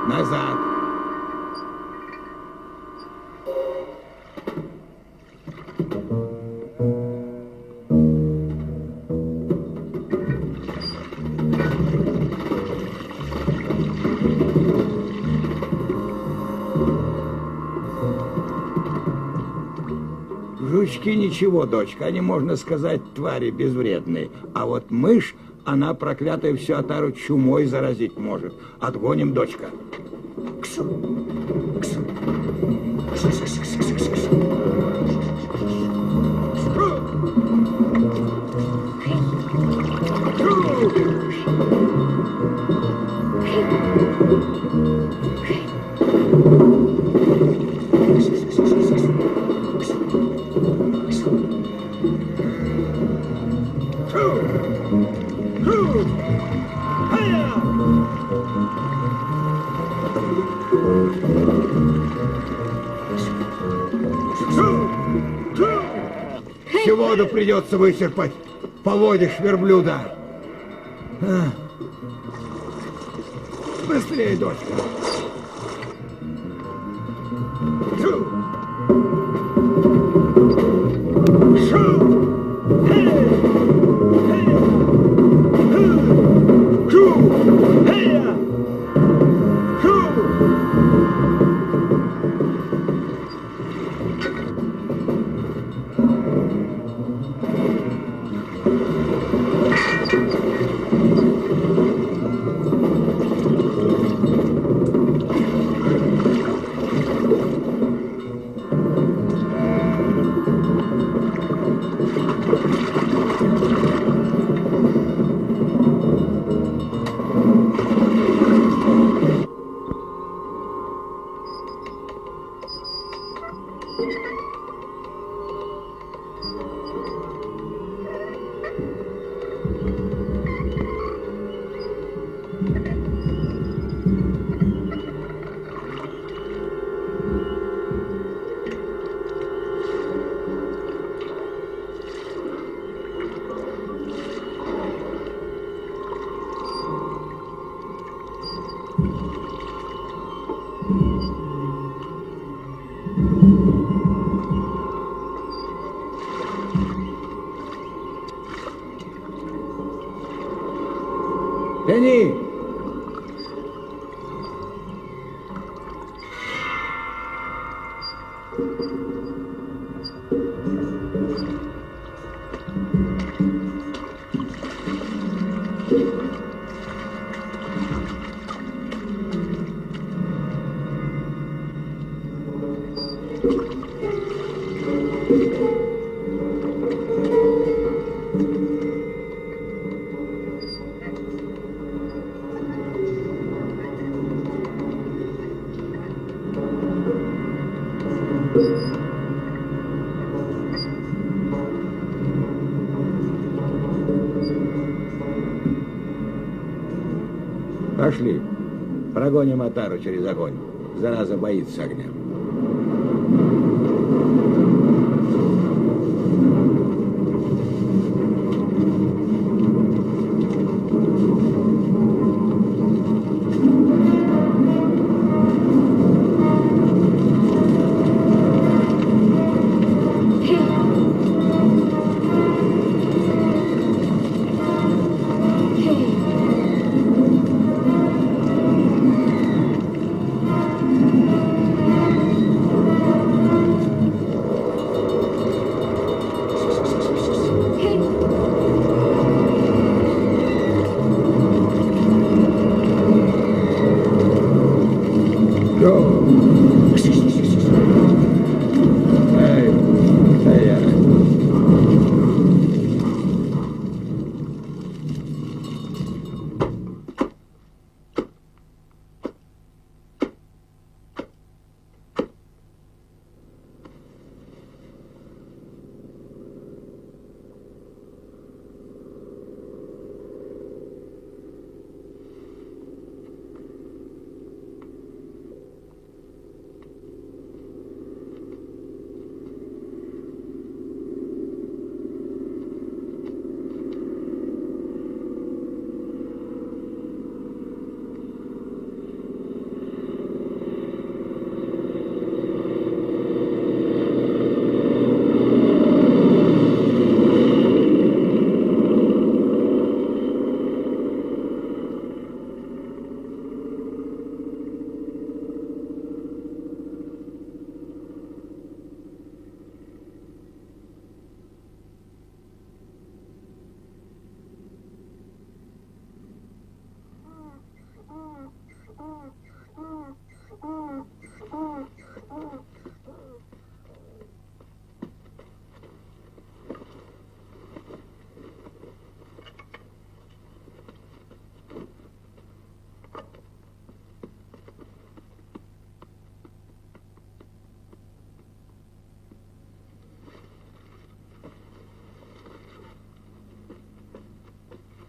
Назад. Жучки ничего, дочка, они, можно сказать, твари безвредные. А вот мышь, она, проклятая, всю отару чумой заразить может. Отгоним, дочка. Ксу. Ксу. Two. Всю воду придется вычерпать. Поводишь верблюда. Быстрее, дочка. Тяни! Пошли. Прогоним отару через огонь. Зараза боится огня.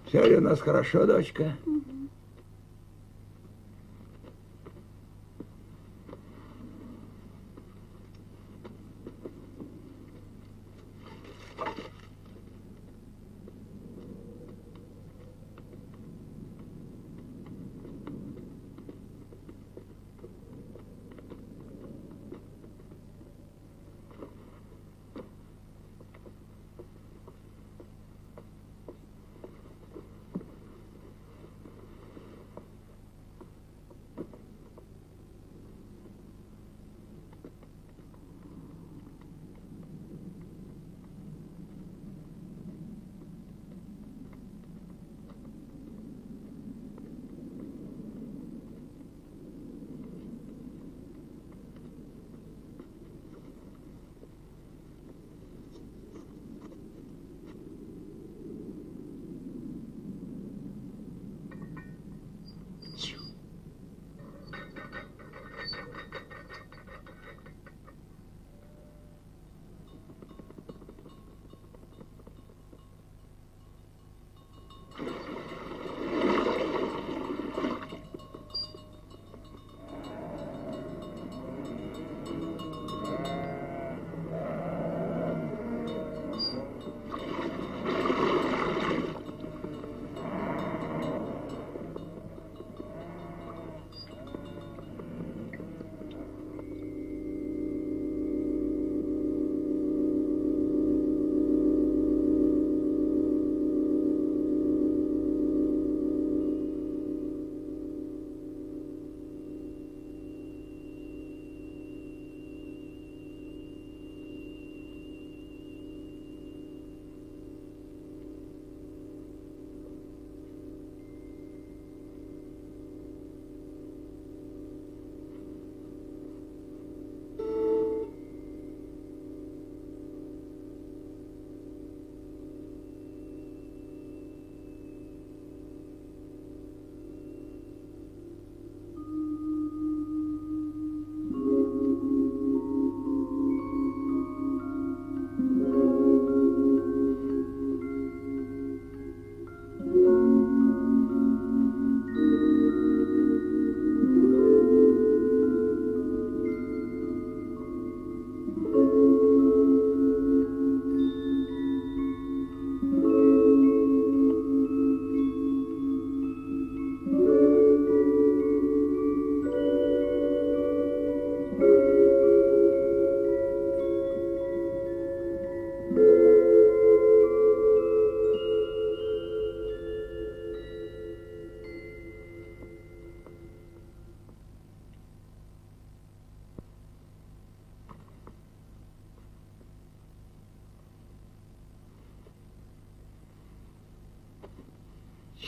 Все ли у нас хорошо, дочка?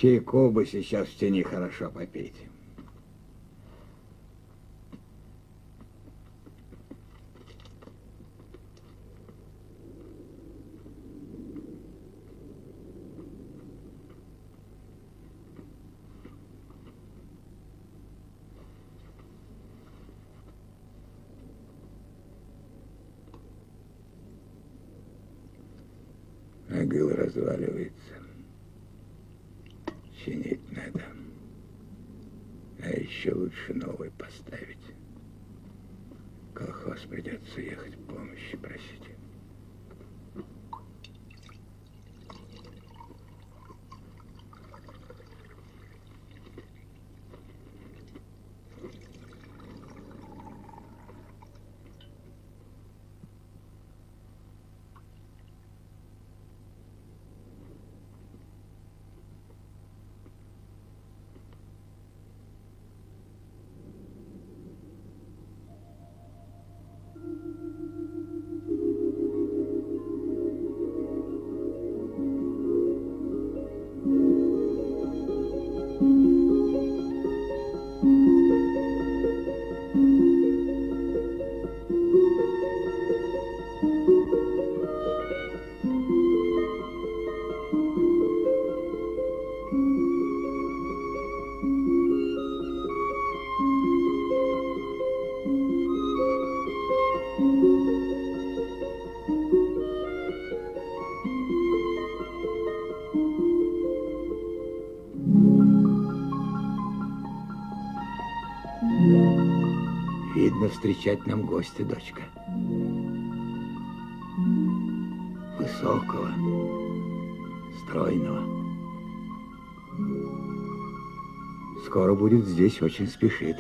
Чайку бы сейчас в тени хорошо попить. Могила разваливается. Чинить надо. А еще лучше новый поставить. В колхоз придется ехать помощи просить. нужно встречать нам гостя, дочка. Высокого, стройного. Скоро будет здесь, очень спешит.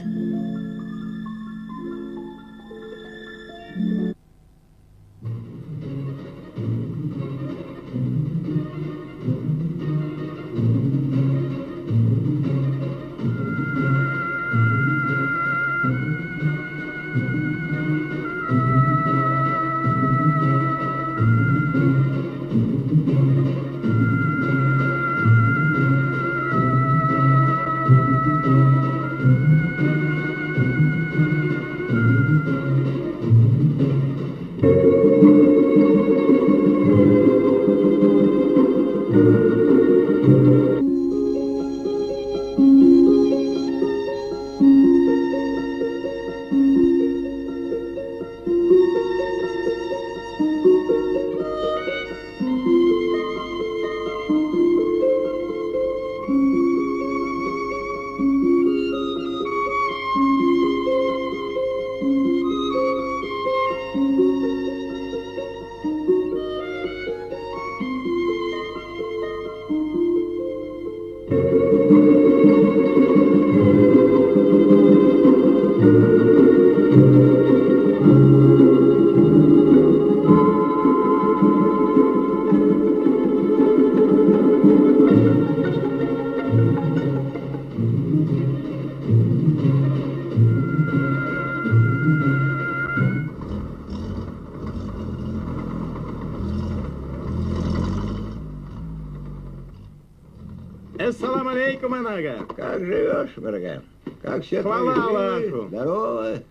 Ассалам алейкум, Анага. Как живешь, врага? Как все Хвала Аллаху. Здорово.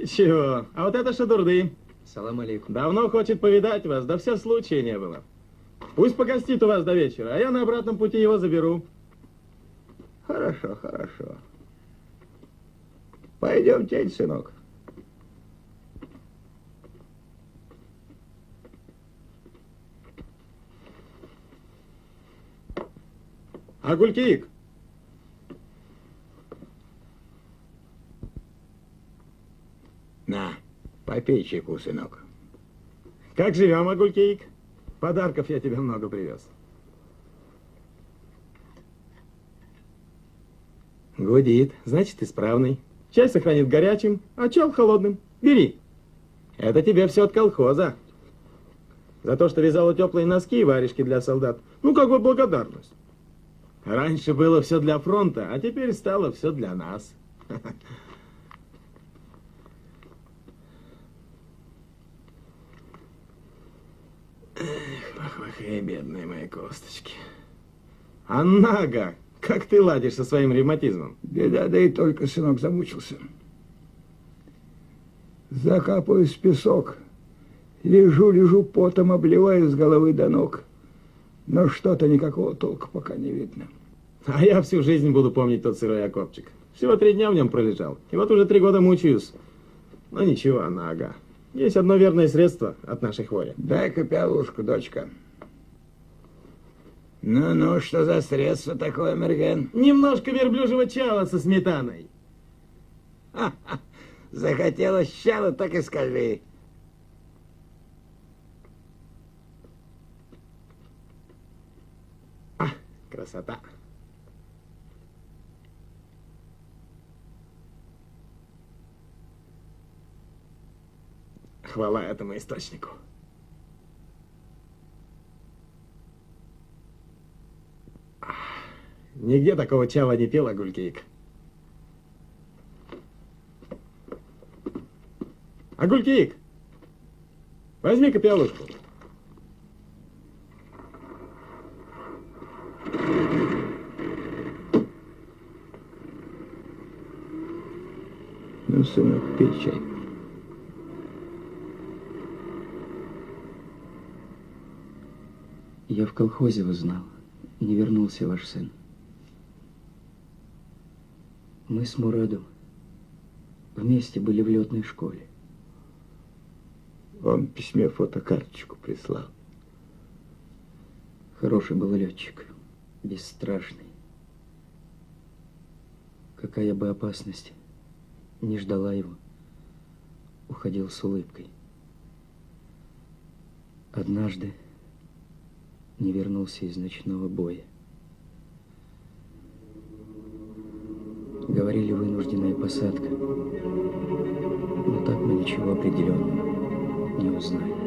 Чего? А вот это шадурды. Салам алейкум. Давно хочет повидать вас, да все случая не было. Пусть погостит у вас до вечера, а я на обратном пути его заберу. Хорошо, хорошо. Пойдем, тень, сынок. Агулькик. На, попей чайку, сынок. Как живем, Агулькик? Подарков я тебе много привез. Гудит, значит, исправный. Чай сохранит горячим, а чал холодным. Бери. Это тебе все от колхоза. За то, что вязала теплые носки и варежки для солдат. Ну, как бы благодарность. Раньше было все для фронта, а теперь стало все для нас. Эх, бедные мои косточки. Анага, как ты ладишь со своим ревматизмом? Беда, да и только, сынок, замучился. Закапываюсь в песок. Лежу, потом обливаю с головы до ног. Но что-то никакого толка пока не видно. А я всю жизнь буду помнить тот сырой окопчик. Всего 3 дня в нем пролежал. И вот уже 3 года мучаюсь. Но ничего, Анага. Есть одно верное средство от нашей хвори. Дай-ка пиалушку, дочка. Ну, что за средство такое, Мерген? Немножко верблюжьего чала со сметаной. Захотелось чала, так и скажи. Красота. Хвала этому источнику. Нигде такого чала не пил, Агулькик. Агулькик, возьми-ка пиалушку. Ну, сынок, пей чай. Я в колхозе узнал. Не вернулся ваш сын. Мы с Мурадом вместе были в летной школе. Он в письме фотокарточку прислал. Хороший был летчик, бесстрашный. Какая бы опасность не ждала его, уходил с улыбкой. Однажды не вернулся из ночного боя. Говорили, вынужденная посадка. Но так мы ничего определенного не узнали.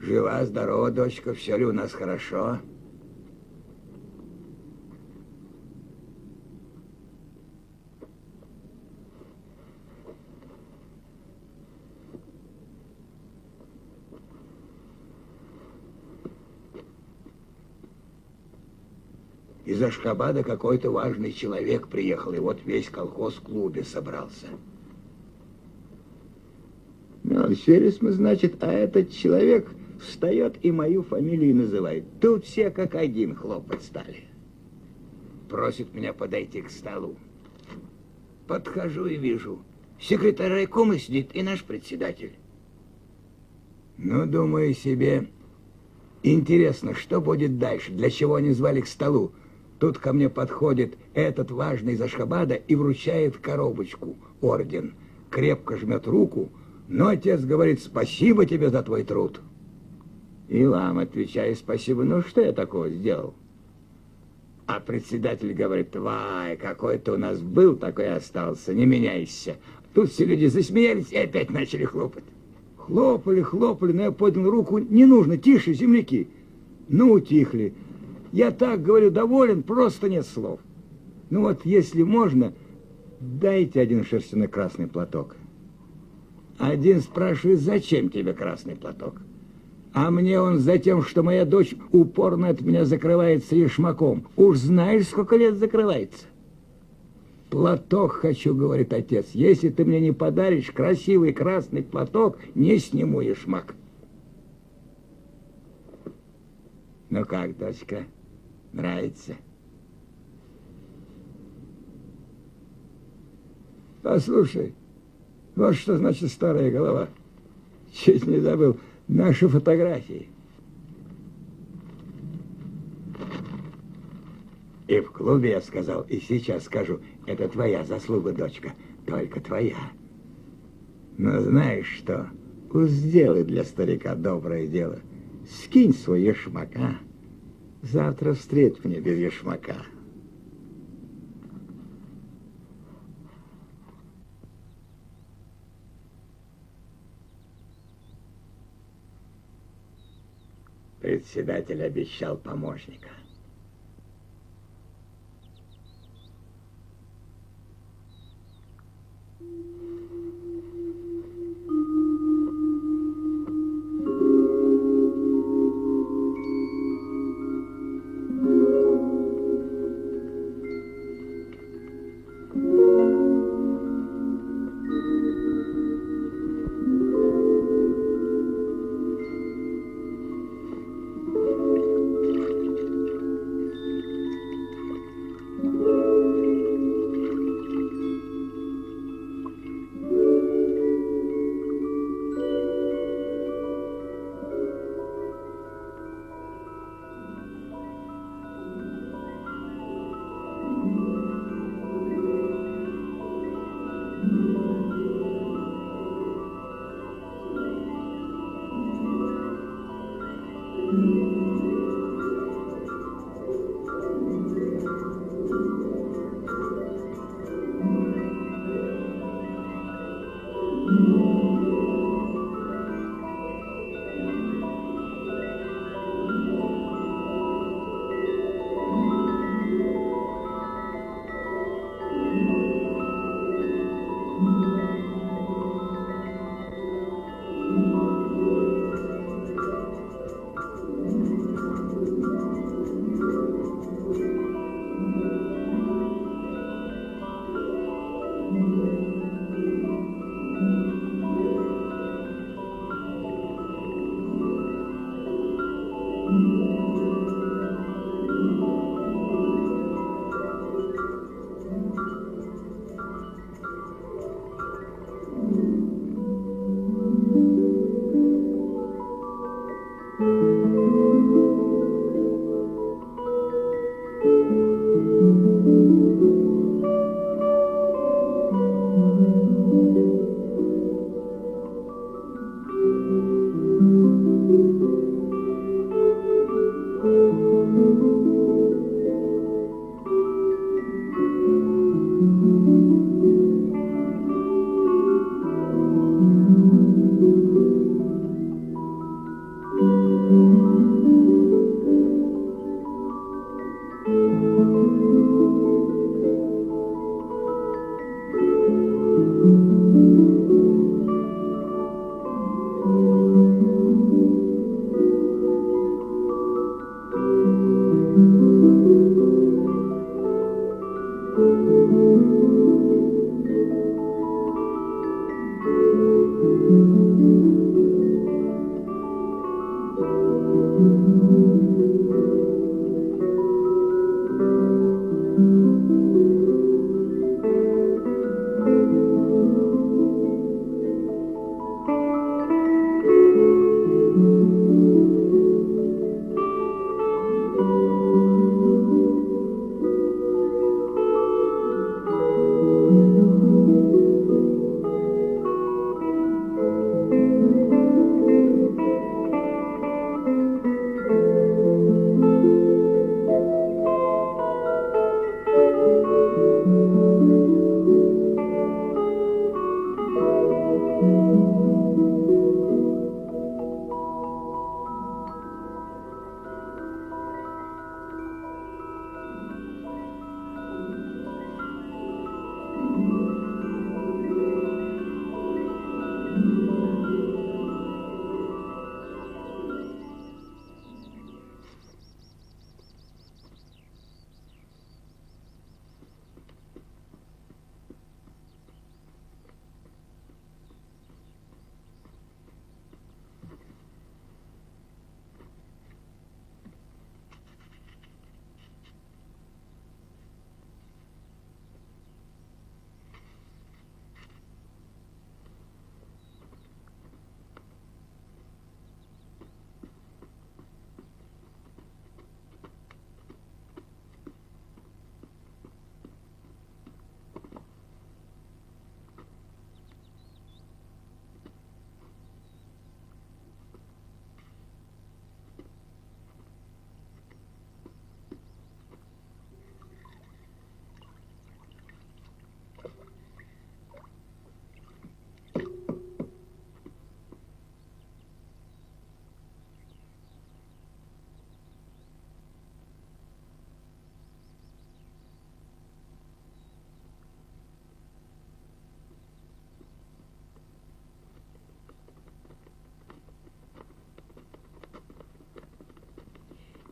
Жива, здорова, дочка, все ли у нас хорошо? Из Ашхабада какой-то важный человек приехал, и вот весь колхоз в клубе собрался. Ну, селись мы, значит, а этот человек встает и мою фамилию называет. Тут все как один хлопать стали. Просит меня подойти к столу. Подхожу и вижу, Секретарь райкома сидит и наш председатель. Ну, думаю себе, интересно, что будет дальше, для чего они звали к столу. Тут ко мне подходит этот важный из Ашхабада и вручает коробочку, орден. Крепко жмет руку, но отец говорит: спасибо тебе за твой труд. И вам отвечаю: спасибо, ну что я такого сделал? А председатель говорит: вай, какой ты у нас был, такой и остался, не меняйся. Тут все люди засмеялись и опять начали хлопать. Хлопали, хлопали, но я поднял руку: не нужно, тише, земляки. Ну, утихли. Я так говорю, доволен, просто нет слов. Ну вот, если можно, дайте один шерстяной красный платок. Один спрашивает: зачем тебе красный платок? А мне он за тем, что моя дочь упорно от меня закрывается ешмаком. Уж знаешь, сколько лет закрывается? Платок хочу, говорит отец. Если ты мне не подаришь красивый красный платок, не сниму ешмак. Ну как, дочка, нравится? Послушай, вот что значит старая голова. Чуть не забыл. Наши фотографии. И в клубе я сказал, и сейчас скажу: это твоя заслуга, дочка, только твоя. Но знаешь что? Сделай для старика доброе дело. Скинь свой ешмак, а? Завтра встреть мне без ешмака. Председатель обещал помощника.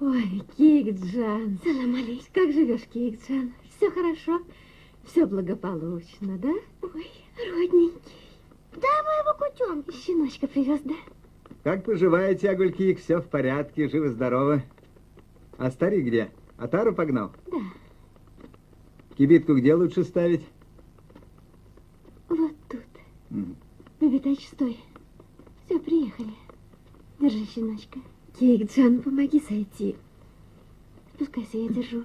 Ой, Кикджан. Салам алейкум. Как живешь, Кикджан? Все хорошо? Все благополучно, да? Ой, родненький. Да, моего кутенка. Щеночка привез, да? Как поживаете, Агулькик? Все в порядке, живы-здоровы. А старик где? Отару погнал? Да. Кибитку где лучше ставить? Вот тут. Бебетач, стой. Все, приехали. Держи, щеночка. Кикджан, помоги сойти. Спускайся, я держу.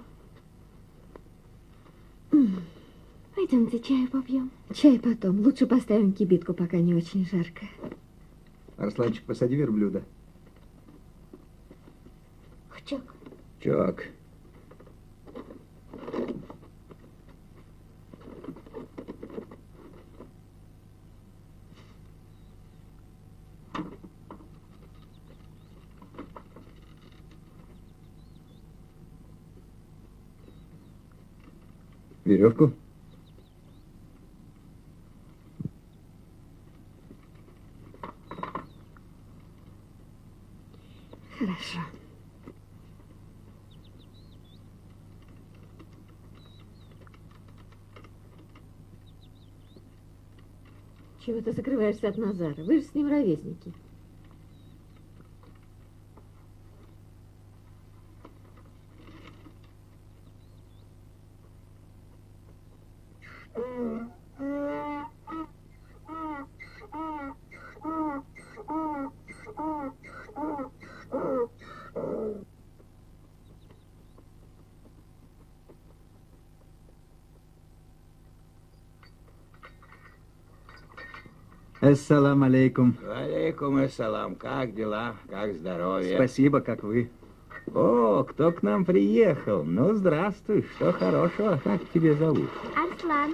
Пойдемте чаю попьем. Чай потом. Лучше поставим кибитку, пока не очень жарко. Арсланчик, посади верблюда. Хчок. Чок. Веревку. Хорошо. Чего ты закрываешься от Назара? Вы же с ним ровесники. Ассалам алейкум. Алейкум ассалам. Как дела? Как здоровье? Спасибо, как вы. О, кто к нам приехал? Ну, здравствуй. Что хорошего? Как тебя зовут? Арслан.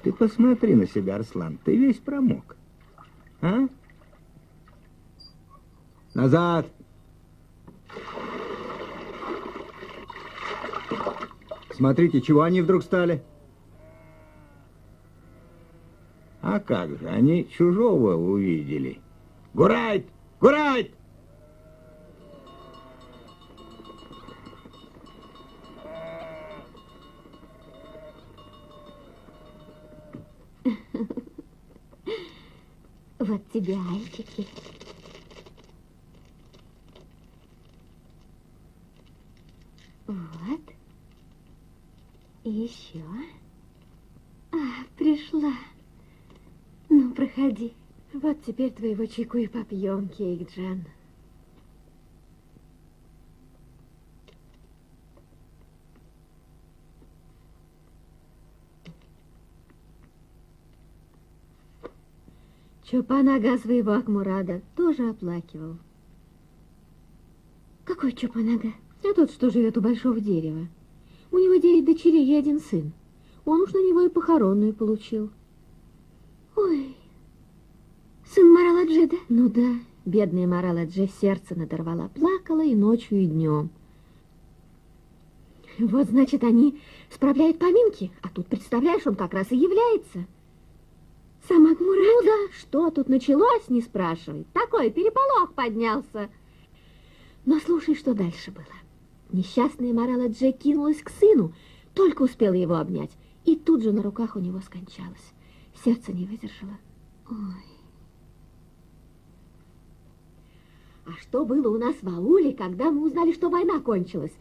Ты посмотри на себя, Арслан. Ты весь промок. А? Назад. Смотрите, чего они вдруг стали? А как же, они чужого увидели. Гурайт! Гурайт! Вот тебе альчики. Вот. И еще. Пришла. Ну, проходи. Вот теперь твоего чайку и попьем, Кикджан. Чопан ага своего Акмурада тоже оплакивал. Какой Чопан ага? А тот, что живет у большого дерева. У него 9 дочерей и 1 сын. Он уж на него и похоронную получил. Ой, сын Мараладжи, да? Ну да, бедная Мараладжи сердце надорвала, плакала и ночью, и днем. Вот, значит, они справляют поминки, а тут, представляешь, он как раз и является. Сам Акмурад? Ну да, что тут началось, не спрашивай. Такой переполох поднялся. Но слушай, что дальше было. Несчастная Мараладжи кинулась к сыну, только успела его обнять, и тут же на руках у него скончалась. Сердце не выдержало. Ой. А что было у нас в ауле, когда мы узнали, что война кончилась?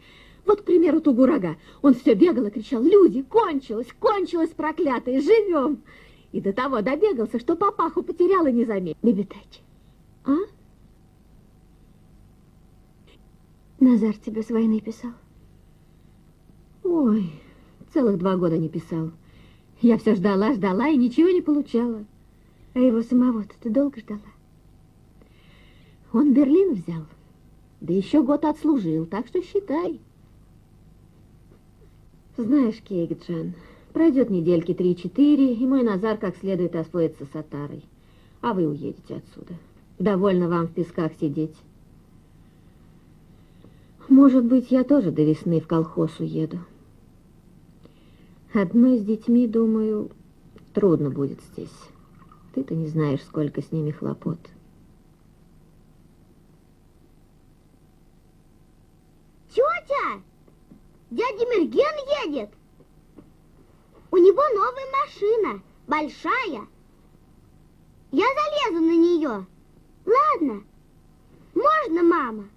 Вот, к примеру, Тугурага. Он все бегал и кричал: люди, кончилось, кончилось, проклятые, живем. И до того добегался, что папаху потерял и не заметил. Бебетач, а? Назар тебе с войны писал? Ой, целых 2 года не писал. Я все ждала, ждала и ничего не получала. А его самого-то ты долго ждала? Он Берлин взял, да еще год отслужил, так что считай. Знаешь, Кикджан, пройдет недельки 3-4, и мой Назар как следует освоится с Отарой. А вы уедете отсюда. Довольно вам в песках сидеть. Может быть, я тоже до весны в колхоз уеду. Одной с детьми, думаю, трудно будет здесь. Ты-то не знаешь, сколько с ними хлопот. Дядя Мерген едет. У него новая машина, большая. Я залезу на нее. Ладно? Можно, мама?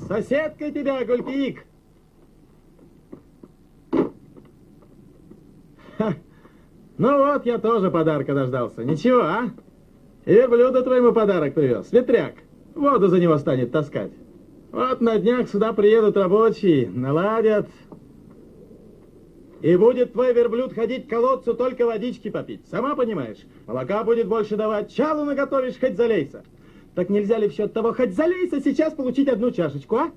Соседка тебя, Гулькик! Ха. Ну вот, я тоже подарка дождался. Ничего, а? И верблюда твоему подарок привез. Ветряк. Воду за него станет таскать. Вот на днях сюда приедут рабочие, наладят. И будет твой верблюд ходить к колодцу только водички попить. Сама понимаешь? Молока будет больше давать. Чалу наготовишь, хоть залейся. Так нельзя ли в счет того, хоть залейся, сейчас получить одну чашечку, а?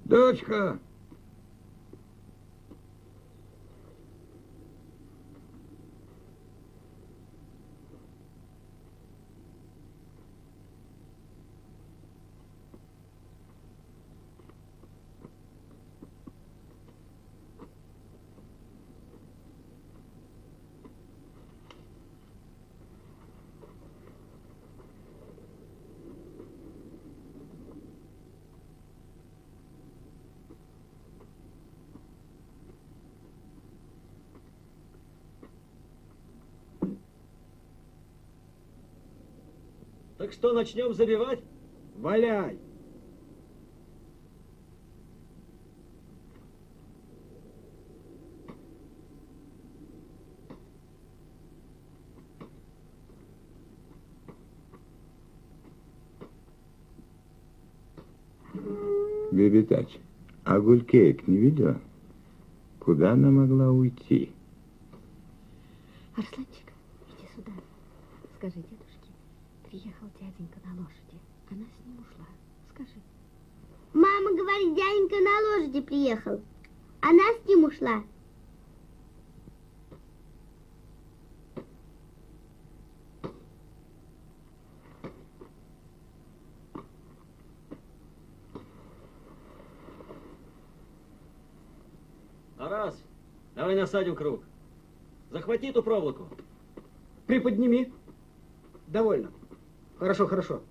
Дочка! Так что, начнем забивать? Валяй! Бебетач, а Гулькеек не видела? Куда она могла уйти? Арсланчик, иди сюда. Скажи дедушке, приехал дяденька на лошади. Она с ним ушла. Скажи. Мама говорит, дяденька на лошади приехал. Она с ним ушла. Тарас, давай насадим круг. Захвати эту проволоку. Приподними. Довольно. Хорошо, хорошо.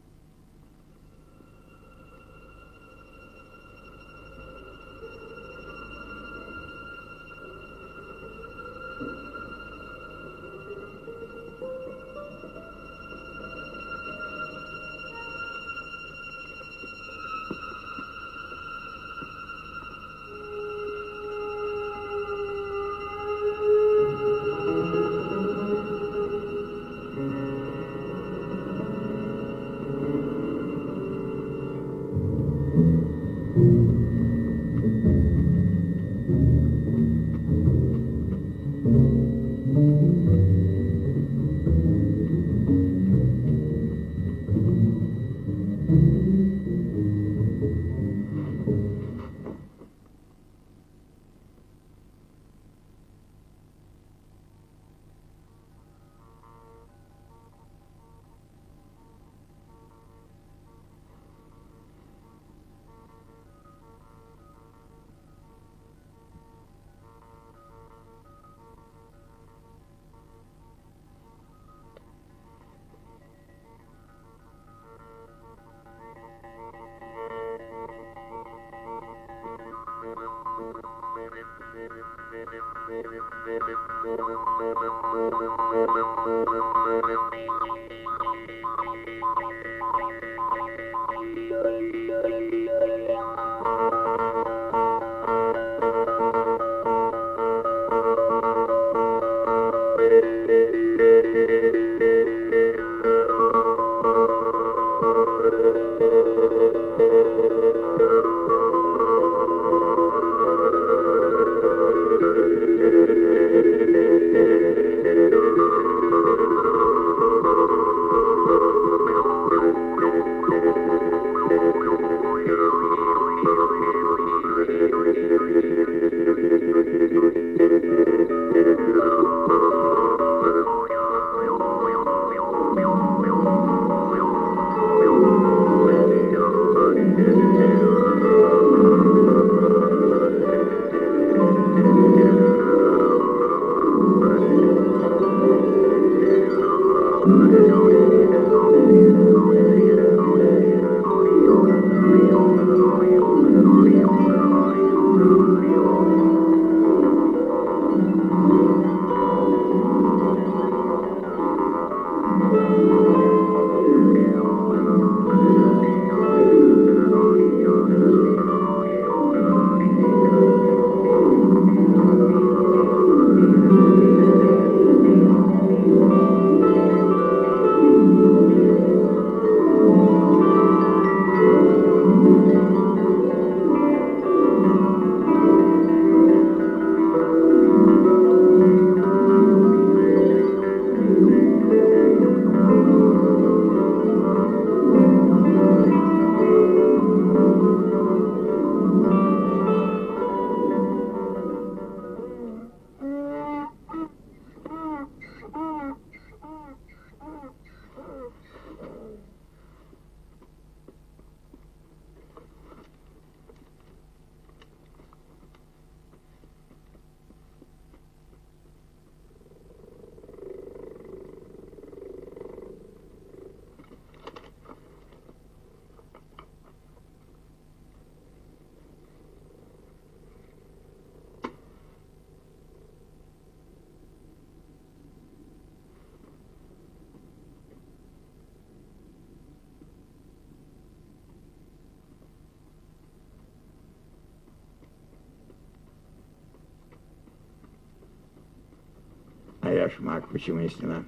А я шмак почему не сняла?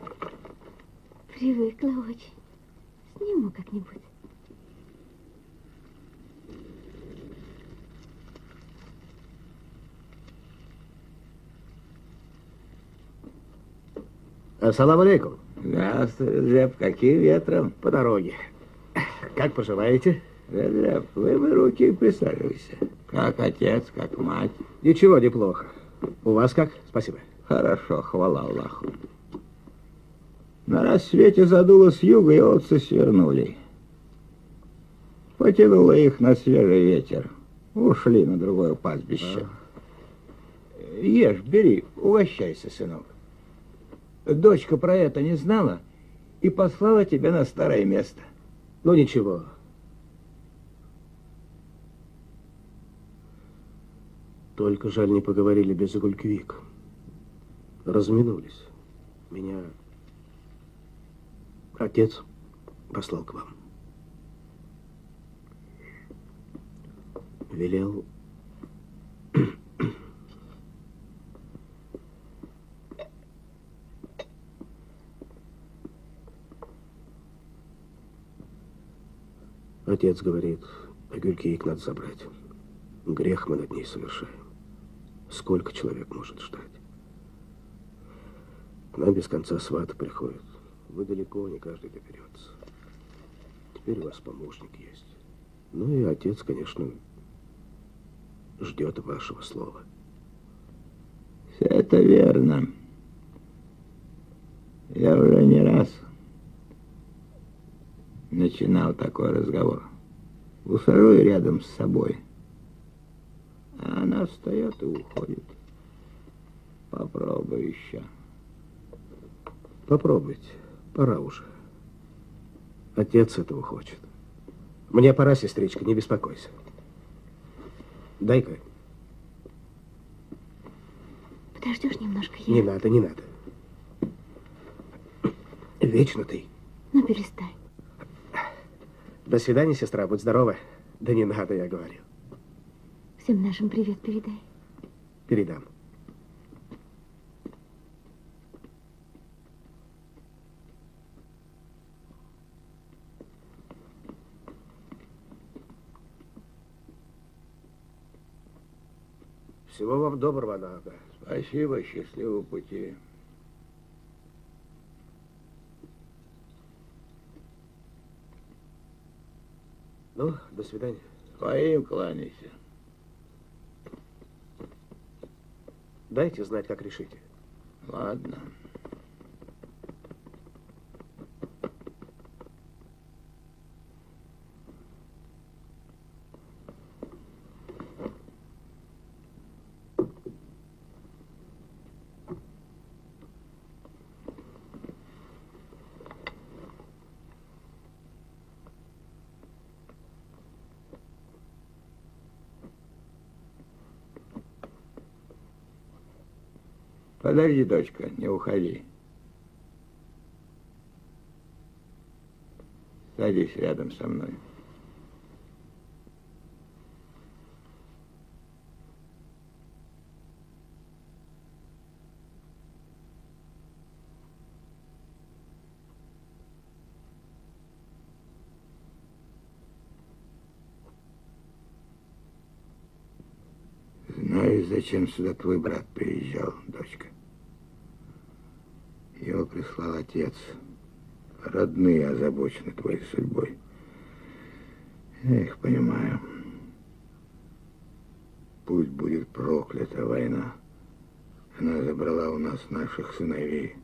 Привыкла очень. Сниму как-нибудь. Ассаламу алейкум. Здравствуй, Джеб, каким ветром? По дороге. Как поживаете? Джеб, вымой руки и присаживайся. Как отец, как мать. Ничего, неплохо. У вас как? Спасибо. Хорошо, хвала Аллаху. На рассвете задуло с юга, и овцы свернули. Потянуло их на свежий ветер. Ушли на другое пастбище. Ешь, бери, угощайся, сынок. Дочка про это не знала и послала тебя на старое место. Ну, ничего. Только жаль, не поговорили без Гульквик. Разминулись. Меня отец послал к вам. Велел... Отец говорит, Гульквик надо забрать. Грех мы над ней совершаем. Сколько человек может ждать? К нам без конца сваты приходят. Вы далеко, не каждый доберется. Теперь у вас помощник есть. Ну и отец, конечно, ждет вашего слова. Все это верно. Я уже не раз начинал такой разговор. Усажу ее рядом с собой, а она встает и уходит. Попробуй еще. Попробуйте. Пора уже. Отец этого хочет. Мне пора, сестричка, не беспокойся. Дай-ка. Подождешь немножко, я... Не надо, не надо. Вечно ты. Ну, перестань. До свидания, сестра, будь здорова. Да не надо, я говорю. Всем нашим привет передай. Передам. Всего вам доброго, Нага. Спасибо, счастливого пути. Ну, до свидания. Своим кланяйся. Дайте знать, как решите. Ладно. Подожди, дочка, не уходи. Садись рядом со мной. Знаешь, зачем сюда твой брат приезжал, дочка? Его прислал отец. Родные озабочены твоей судьбой. Я их понимаю. Пусть будет проклята война. Она забрала у нас наших сыновей.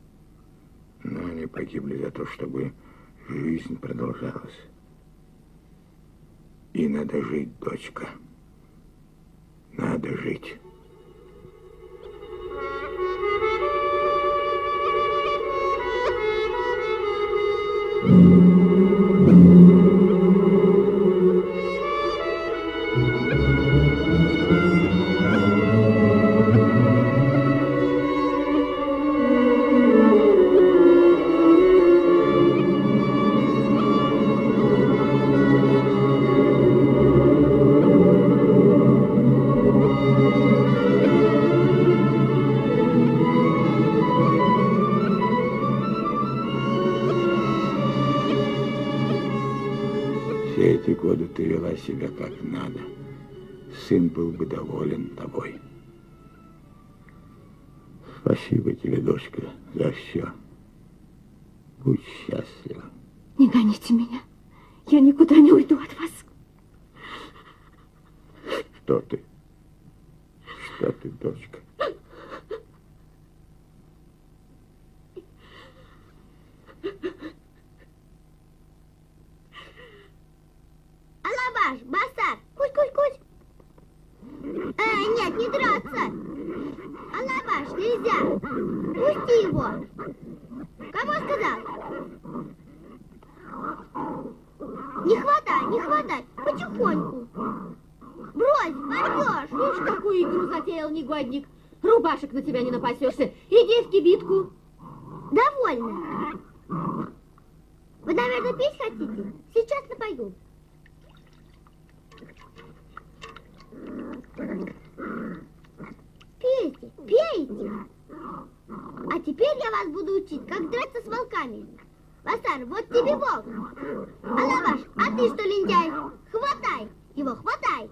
Но они погибли за то, чтобы жизнь продолжалась. И надо жить, дочка. Надо жить. Все эти годы ты вела себя как надо. Сын был бы доволен тобой. Спасибо тебе, дочка, за все. Будь счастлива. Не гоните меня. Я никуда не уйду от вас. Что ты? Что ты, дочка? Алабаш, Басар, кусь-кусь-кусь. Нет, не драться. Алабаш, нельзя. Пусти его. Кому сказал? Не хватай, не хватай. Потихоньку. Брось, пойдешь. Уж какую игру затеял негодник. Рубашек на тебя не напасешься. Иди в кибитку. Довольно. Вы, наверное, пить хотите? Сейчас напою. Пейте, пейте. А теперь я вас буду учить, как драться с волками. Басар, вот тебе волк. Алабаш, а ты что, лентяй? Хватай его, хватай.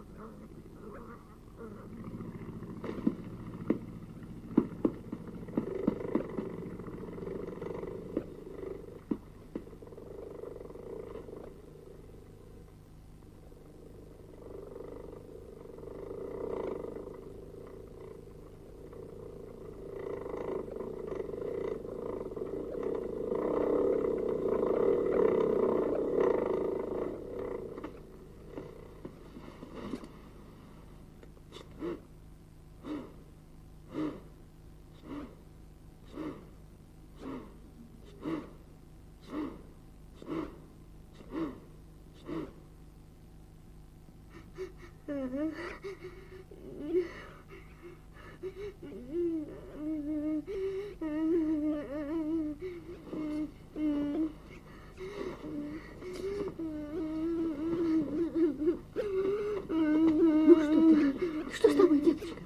Что с тобой, деточка?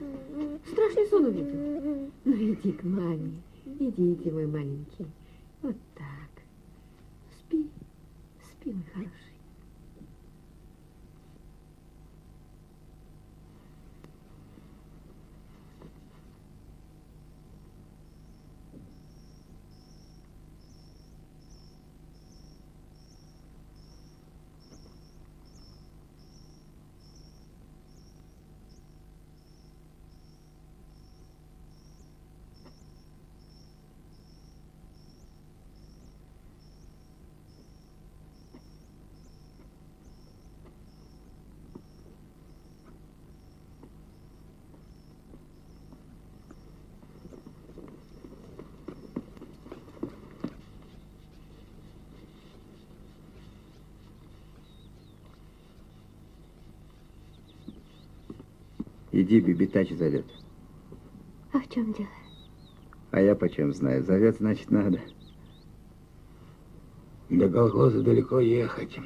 Страшный сон увидел. Ну, иди к маме. Идите, мой маленький. Вот так. Спи. Спи, мой хороший. Иди, Бибитач зовет. А в чем дело? А я почем знаю, зовет, значит, надо. До колхоза далеко ехать.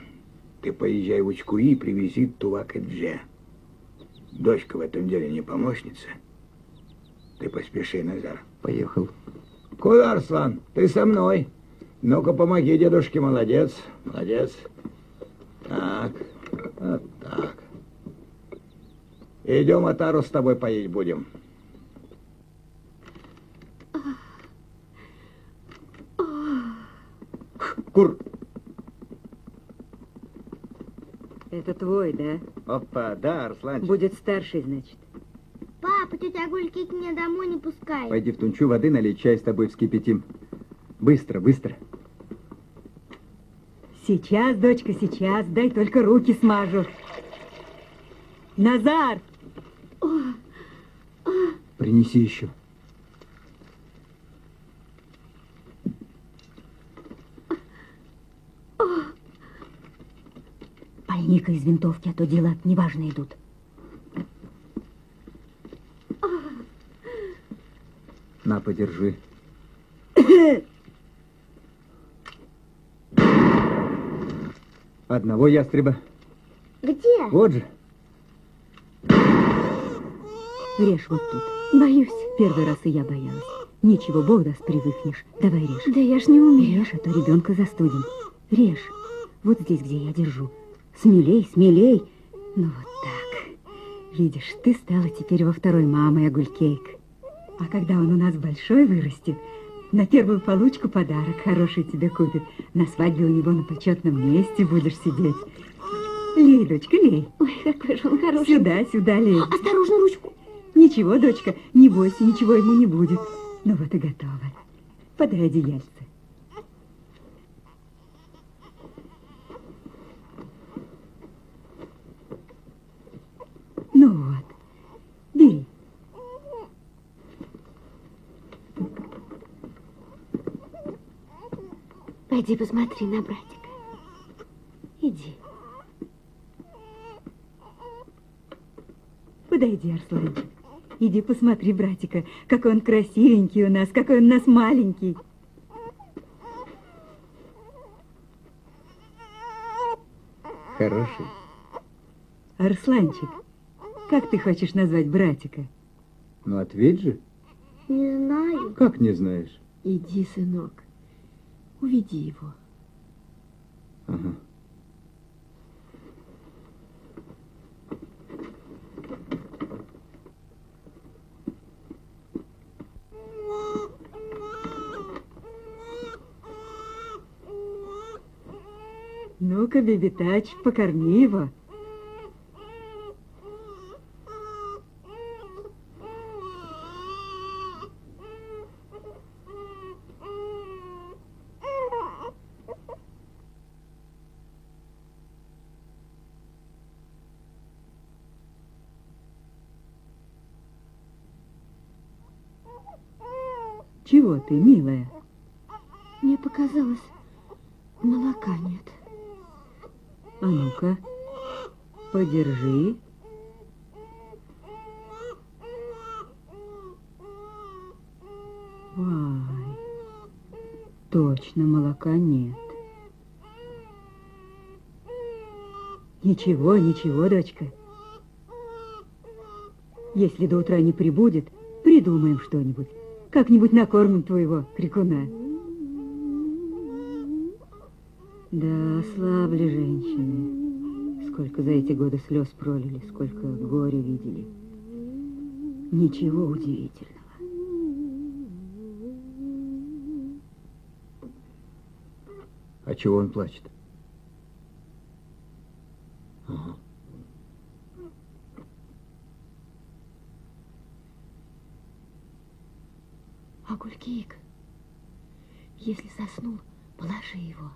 Ты поезжай в Учкуи и привези Тувак и Дже. Дочка в этом деле не помощница. Ты поспеши, Назар. Поехал. Куда, Арслан? Ты со мной. Ну-ка, помоги дедушке, молодец, молодец. Так, вот так. Идем, отару с тобой поить будем. Кур! Это твой, да? Опа, да, Арсланчик. Будет старший, значит. Папа, тетя Гульки меня домой не пускает. Пойди в Тунчу воды налей, чай с тобой вскипятим. Быстро, быстро. Сейчас, дочка, сейчас. Дай только руки смажу. Назар! Принеси еще. Пальника из винтовки, а то дела неважно идут. На, подержи. Одного ястреба. Где? Вот же. Режь вот тут. Боюсь. Первый раз и я боялась. Ничего, Бог даст, привыкнешь. Давай режь. Да я ж не умею. Режь, а то ребенка застудим. Режь. Вот здесь, где я держу. Смелей, смелей. Ну вот так. Видишь, ты стала теперь во второй мамой, Агулькейк. А когда он у нас большой вырастет, на первую получку подарок хороший тебе купит. На свадьбе у него на почетном месте будешь сидеть. Лей, дочка, лей. Ой, какой же он хороший. Сюда, сюда лей. Осторожно, ручку. Ничего, дочка, не бойся, ничего ему не будет. Ну вот и готово. Подай одеяльце. Ну вот, бери. Пойди посмотри на братика. Иди. Подойди, Арсланчик. Иди посмотри, братика, какой он красивенький у нас, какой он у нас маленький. Хороший. Арсланчик, как ты хочешь назвать братика? Ну, ответь же. Не знаю. Как не знаешь? Иди, сынок. Уведи его. Ага. Ну-ка, бебетач, покорми его. Чего ты, милая? Мне показалось, молока нет. А ну-ка, подержи. Ай, точно, молока нет. Ничего, ничего, дочка. Если до утра не прибудет, придумаем что-нибудь. Как-нибудь накормим твоего крикуна. Да, ослабли женщины. Сколько за эти годы слез пролили, сколько горя видели. Ничего удивительного. А чего он плачет? Ага. Агулькик, если заснул, положи его.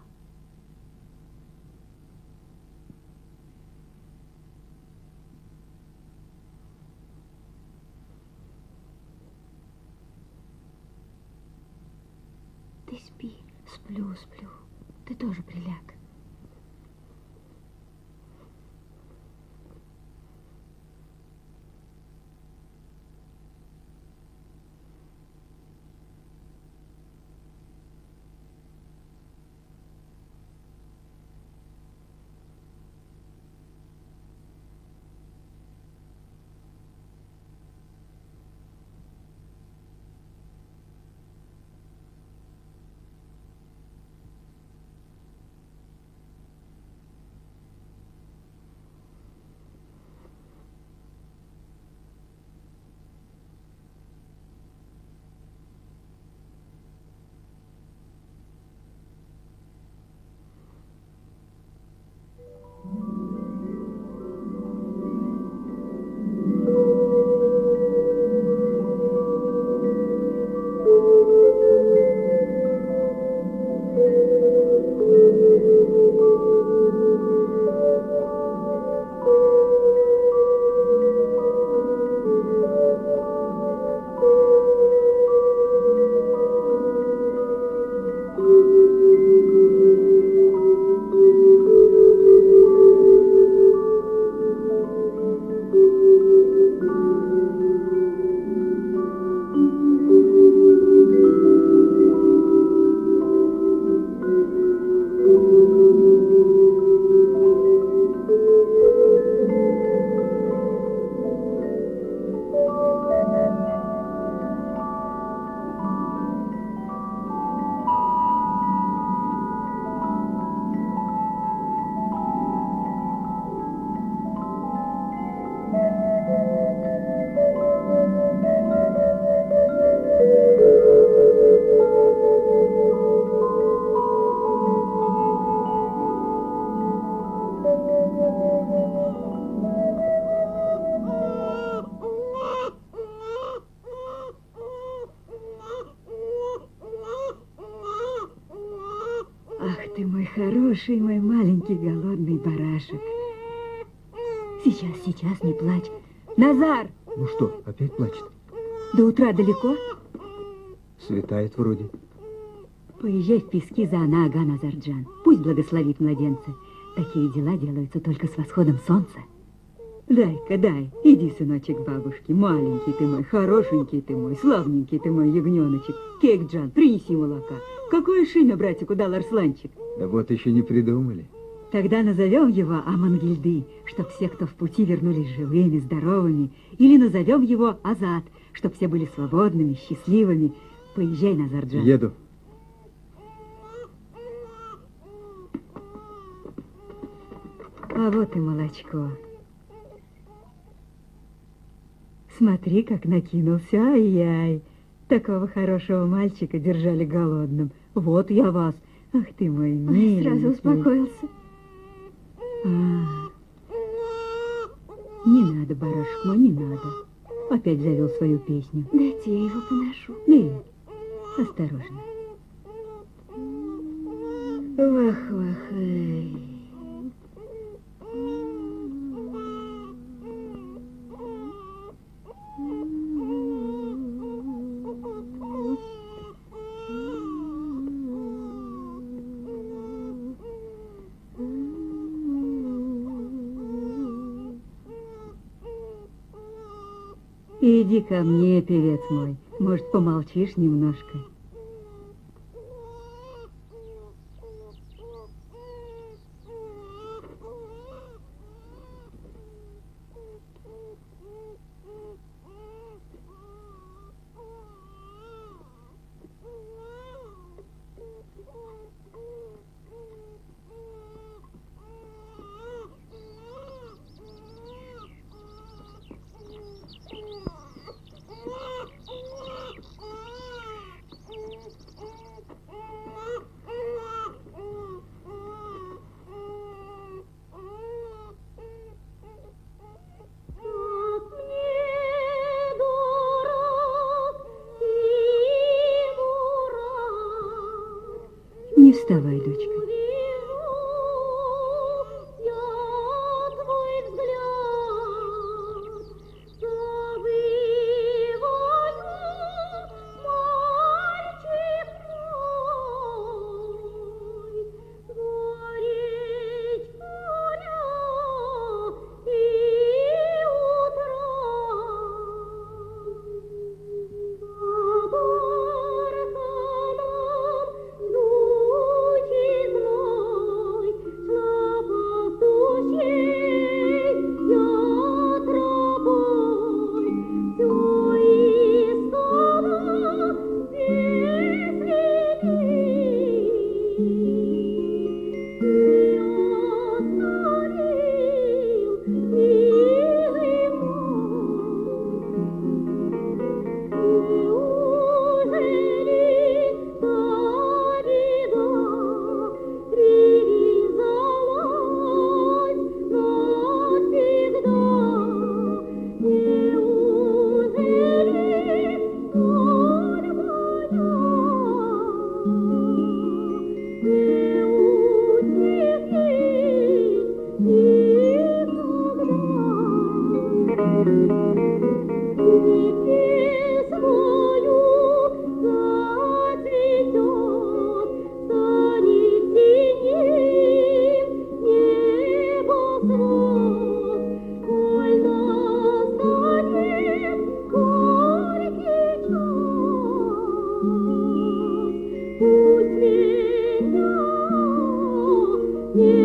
Ты спи, сплю, сплю. Ты тоже приляг. Ах ты мой хороший, мой маленький голодный барашек. Сейчас, не плачь. Назар! Ну что, опять плачет? До утра далеко? Светает вроде. Поезжай в пески за Ана-ага, Назарджан. Пусть благословит младенца. Такие дела делаются только с восходом солнца. Дай-ка, дай. Иди, сыночек, к бабушке. Маленький ты мой, хорошенький ты мой, славненький ты мой ягненочек. Кейк-джан, принеси молока. Какое имя братику дал Арсланчик? Да вот еще не придумали. Тогда назовем его Амангильды, чтоб все, кто в пути, вернулись живыми, здоровыми. Или назовем его Азат, чтоб все были свободными, счастливыми. Поезжай, Назарджан. Еду. А вот и молочко. Смотри, как накинулся. Ай-яй. Такого хорошего мальчика держали голодным. Вот я вас. Ах ты мой миленький. Сразу успокоился. Не надо, барашек мой, не надо. Опять завел свою песню. Дайте я его поношу. Бери. Осторожно. Вах-вах-эй. Иди ко мне, певец мой. Может, помолчишь немножко? Не вставай, дочка. Yeah.